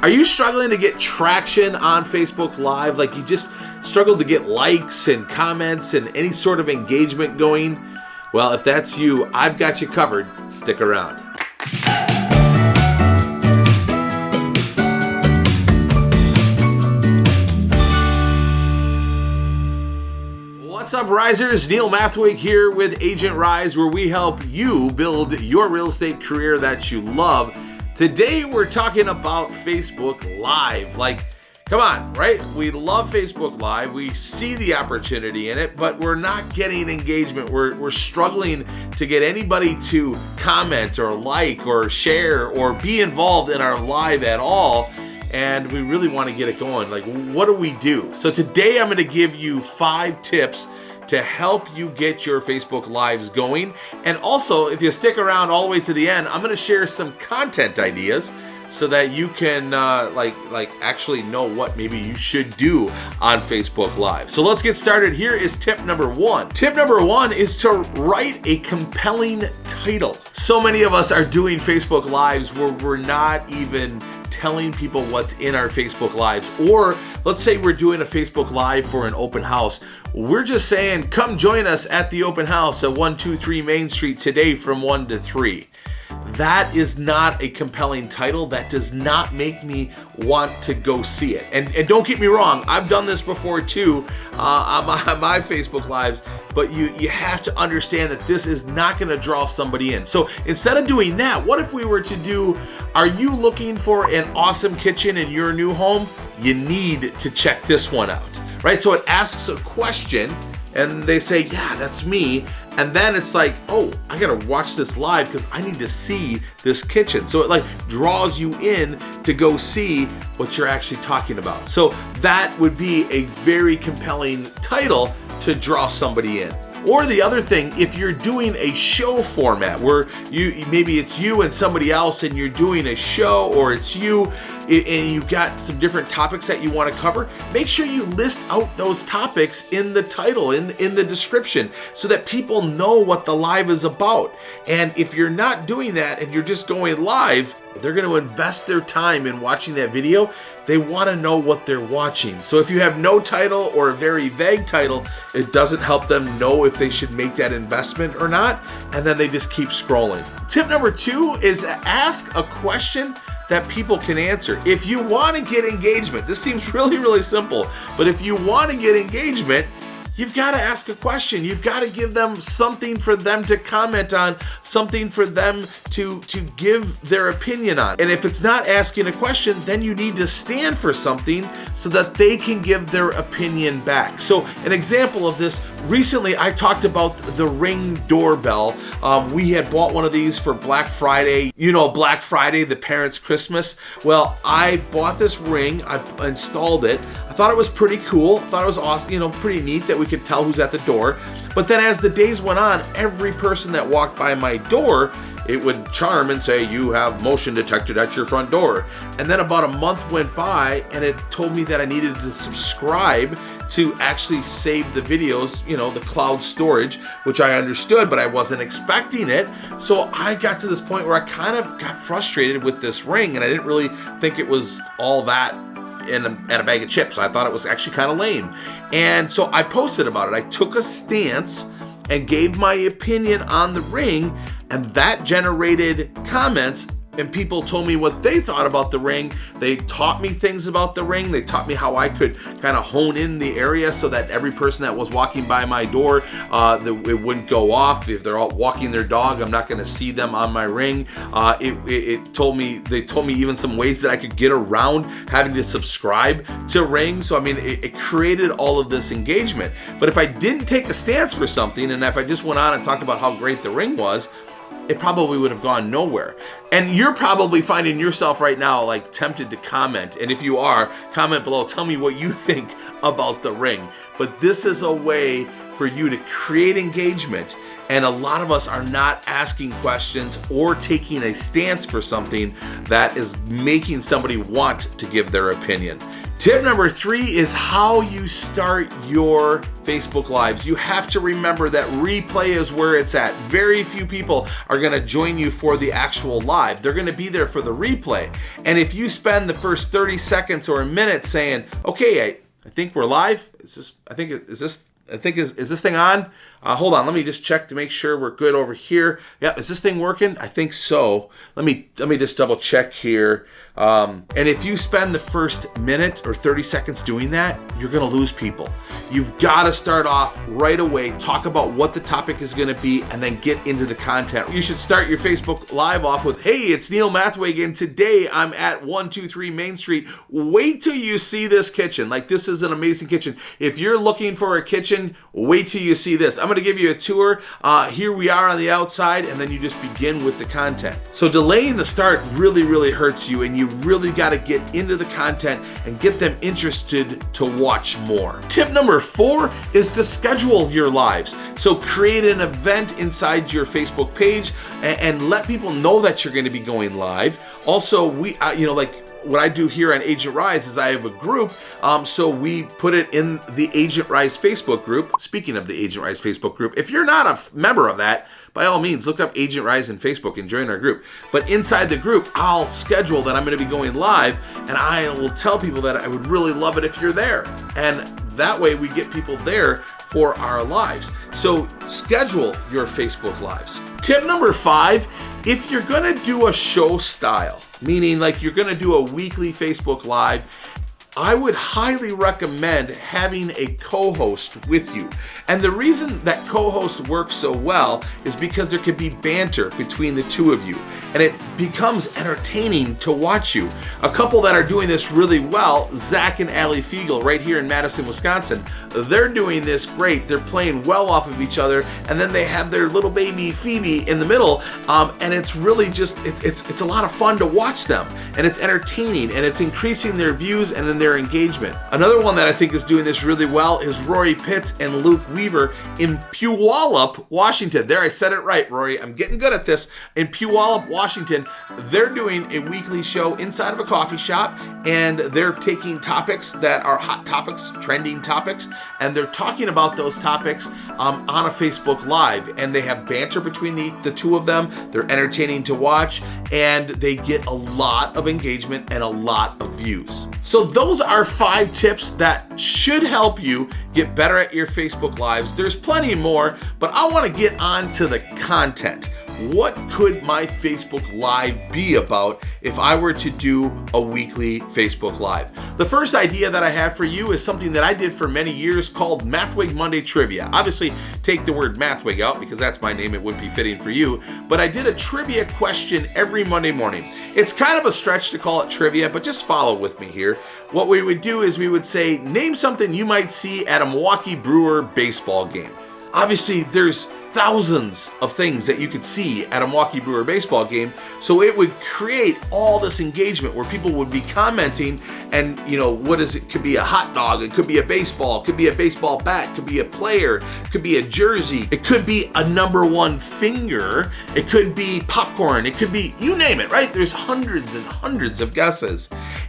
Are you struggling to get traction on Facebook Live? Like you just struggle to get likes and comments and any sort of engagement going? Well, if that's you, I've got you covered. Stick around. What's up, Risers? Neil Mathwig here with Agent Rise, where we help you build your real estate career that you love. Today, we're talking about Facebook Live. Like, come on, right? We love Facebook Live. We see the opportunity in it, but we're not getting engagement. We're struggling to get anybody to comment or like or share or be involved in our live at all. And we really want to get it going. Like, what do we do? So today I'm going to give you 5 tips to help you get your Facebook Lives going. And also, if you stick around all the way to the end, I'm going to share some content ideas so that you can like actually know what maybe you should do on Facebook Live. So let's get started. Here is tip number 1. Tip number 1 is to write a compelling title. So many of us are doing Facebook Lives where we're not even telling people what's in our Facebook Lives. Or let's say we're doing a Facebook Live for an open house. We're just saying, come join us at the open house at 123 Main Street today from 1 to 3. That is not a compelling title. That does not make me want to go see it. And don't get me wrong, I've done this before too on my Facebook Lives, but you have to understand that this is not going to draw somebody in. So instead of doing that, what if we were to do, are you looking for an awesome kitchen in your new home? You need to check this one out, right? So it asks a question and they say, yeah, that's me. And then it's like, oh, I gotta watch this live because I need to see this kitchen. So it like draws you in to go see what you're actually talking about. So that would be a very compelling title to draw somebody in. Or the other thing, if you're doing a show format where maybe it's you and somebody else and you're doing a show, or it's you and you've got some different topics that you want to cover, make sure you list out those topics in the title, in the description, so that people know what the live is about. And if you're not doing that and you're just going live, they're going to invest their time in watching that video. They want to know what they're watching. So if you have no title or a very vague title, it doesn't help them know if they should make that investment or not. And then they just keep scrolling. Tip number 2 is ask a question that people can answer. If you want to get engagement, this seems really, really simple, but if you want to get engagement, you've got to ask a question. You've got to give them something for them to comment on, something for them to give their opinion on. And if it's not asking a question, then you need to stand for something so that they can give their opinion back. So an example of this, recently I talked about the Ring doorbell. We had bought one of these for Black Friday. You know, Black Friday, the parents' Christmas. Well, I bought this Ring, I installed it. I thought it was pretty cool. I thought it was awesome, pretty neat that we could tell who's at the door. But then as the days went on, every person that walked by my door, it would charm and say, you have motion detected at your front door. And then about a month went by and it told me that I needed to subscribe to actually save the videos, the cloud storage, which I understood, but I wasn't expecting it. So I got to this point where I kind of got frustrated with this Ring, and I didn't really think it was all that in a bag of chips. I thought it was actually kind of lame. And so I posted about it. I took a stance and gave my opinion on the Ring, and that generated comments, and people told me what they thought about the Ring. They taught me things about the Ring. They taught me how I could kind of hone in the area so that every person that was walking by my door, it wouldn't go off. If they're all walking their dog, I'm not going to see them on my Ring. They told me even some ways that I could get around having to subscribe to Ring. So, I mean, it created all of this engagement. But if I didn't take a stance for something, and if I just went on and talked about how great the Ring was, it probably would have gone nowhere. And you're probably finding yourself right now like tempted to comment. And if you are, comment below. Tell me what you think about the Ring. But this is a way for you to create engagement. And a lot of us are not asking questions or taking a stance for something that is making somebody want to give their opinion. Tip number 3 is how you start your Facebook Lives. You have to remember that replay is where it's at. Very few people are going to join you for the actual live. They're going to be there for the replay. And if you spend the first 30 seconds or a minute saying, okay, I think we're live. Is this thing on? Hold on, let me just check to make sure we're good over here. Yep, is this thing working? I think so. Let me just double check here. And if you spend the first minute or 30 seconds doing that, you're gonna lose people. You've gotta start off right away, talk about what the topic is gonna be, and then get into the content. You should start your Facebook Live off with, hey, it's Neil Mathwig, and today I'm at 123 Main Street. Wait till you see this kitchen. Like, this is an amazing kitchen. If you're looking for a kitchen, wait till you see this. I'm going to give you a tour. Here we are on the outside, and then you just begin with the content. So delaying the start really hurts you, and you really got to get into the content and get them interested to watch more. Tip number 4 is to schedule your lives. So create an event inside your Facebook page and let people know that you're going to be going live. Also, what I do here on Agent Rise is I have a group, so we put it in the Agent Rise Facebook group. Speaking of the Agent Rise Facebook group, if you're not a member of that, by all means, look up Agent Rise in Facebook and join our group. But inside the group, I'll schedule that I'm going to be going live, and I will tell people that I would really love it if you're there. And that way we get people there for our lives. So schedule your Facebook Lives. Tip number 5, if you're going to do a show style, meaning like you're going to do a weekly Facebook Live, I would highly recommend having a co-host with you. And the reason that co-host works so well is because there could be banter between the two of you, and it becomes entertaining to watch you. A couple that are doing this really well, Zach and Allie Fiegel, right here in Madison, Wisconsin, they're doing this great. They're playing well off of each other, and then they have their little baby Phoebe in the middle, and it's really just, it's a lot of fun to watch them, and it's entertaining, and it's increasing their views and then their engagement. Another one that I think is doing this really well is Rory Pitts and Luke Weaver in Puyallup, Washington. There, I said it right, Rory. I'm getting good at this. In Puyallup, Washington, they're doing a weekly show inside of a coffee shop, and they're taking topics that are hot topics, trending topics, and they're talking about those topics on a Facebook Live, and they have banter between the two of them. They're entertaining to watch, and they get a lot of engagement and a lot of views. So those are 5 tips that should help you get better at your Facebook Lives. There's plenty more, but I want to get on to the content. What could my Facebook Live be about if I were to do a weekly Facebook Live? The first idea that I have for you is something that I did for many years called Mathwig Monday Trivia. Obviously, take the word Mathwig out because that's my name. It wouldn't be fitting for you. But I did a trivia question every Monday morning. It's kind of a stretch to call it trivia, but just follow with me here. What we would do is we would say, name something you might see at a Milwaukee Brewer baseball game. Obviously, there's thousands of things that you could see at a Milwaukee Brewer baseball game, so it would create all this engagement where people would be commenting, and what is it? Could be a hot dog, it could be a baseball, it could be a baseball bat, it could be a player, it could be a jersey, it could be a number 1 finger, it could be popcorn, it could be, you name it, right? There's hundreds and hundreds of guesses,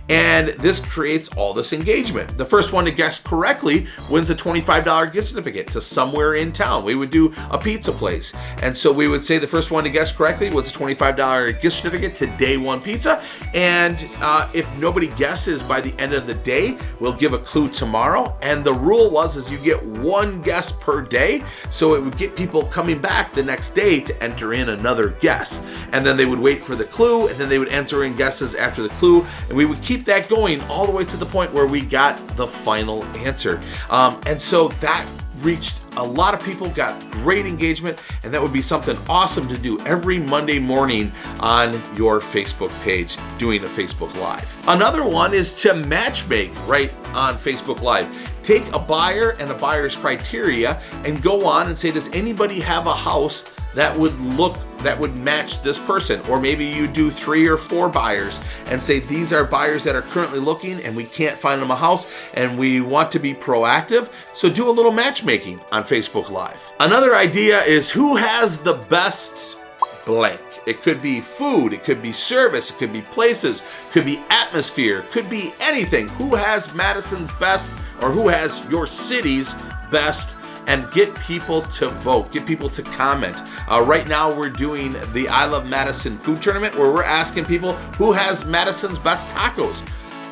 and this creates all this engagement. The first one to guess correctly wins a $25 gift certificate to somewhere in town. We would do a pizza place, and so we would say the first one to guess correctly was a $25 gift certificate to Day One Pizza, and if nobody guesses by the end of the day, we'll give a clue tomorrow. And the rule is you get 1 guess per day, so it would get people coming back the next day to enter in another guess, and then they would wait for the clue, and then they would enter in guesses after the clue, and we would keep that going all the way to the point where we got the final answer. And so that reached a lot of people, got great engagement, and that would be something awesome to do every Monday morning on your Facebook page, doing a Facebook Live. Another one is to matchmake right on Facebook Live. Take a buyer and a buyer's criteria and go on and say, does anybody have a house that would match this person? Or maybe you do 3 or 4 buyers and say, these are buyers that are currently looking and we can't find them a house and we want to be proactive. So do a little matchmaking on Facebook Live. Another idea is, who has the best blank? It could be food, it could be service, it could be places, it could be atmosphere, it could be anything. Who has Madison's best, or who has your city's best? And get people to vote, get people to comment. Right now we're doing the I Love Madison food tournament where we're asking people who has Madison's best tacos.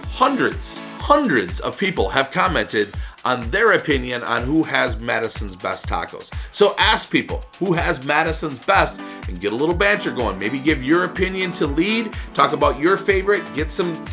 Hundreds of people have commented on their opinion on who has Madison's best tacos. So ask people who has Madison's best and get a little banter going. Maybe give your opinion to lead, talk about your favorite, get some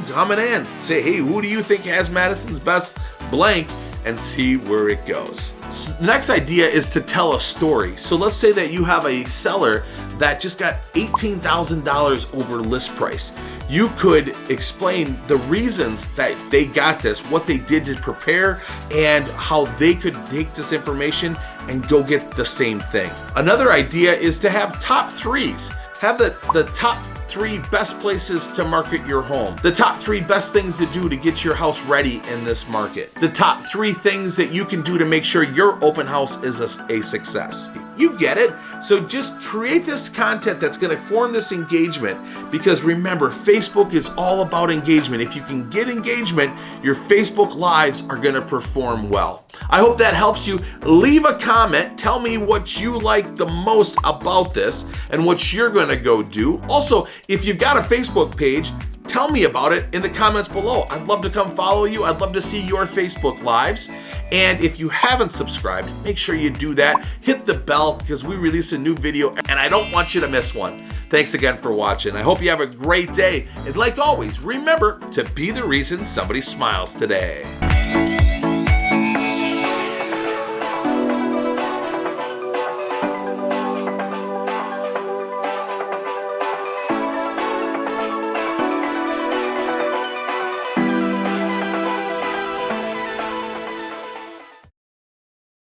coming in. Say, hey, who do you think has Madison's best blank? And see where it goes. Next idea is to tell a story. So let's say that you have a seller that just got $18,000 over list price. You could explain the reasons that they got this, what they did to prepare, and how they could take this information and go get the same thing. Another idea is to have top threes. Have the top 3 best places to market your home. The top 3 best things to do to get your house ready in this market. The top 3 things that you can do to make sure your open house is a success. You get it? So just create this content that's going to form this engagement, because remember, Facebook is all about engagement. If you can get engagement, your Facebook Lives are going to perform well. I hope that helps you. Leave a comment. Tell me what you like the most about this and what you're going to go do. Also, if you've got a Facebook page, tell me about it in the comments below. I'd love to come follow you. I'd love to see your Facebook Lives. And if you haven't subscribed, make sure you do that. Hit the bell, because we release a new video and I don't want you to miss one. Thanks again for watching. I hope you have a great day. And like always, remember to be the reason somebody smiles today.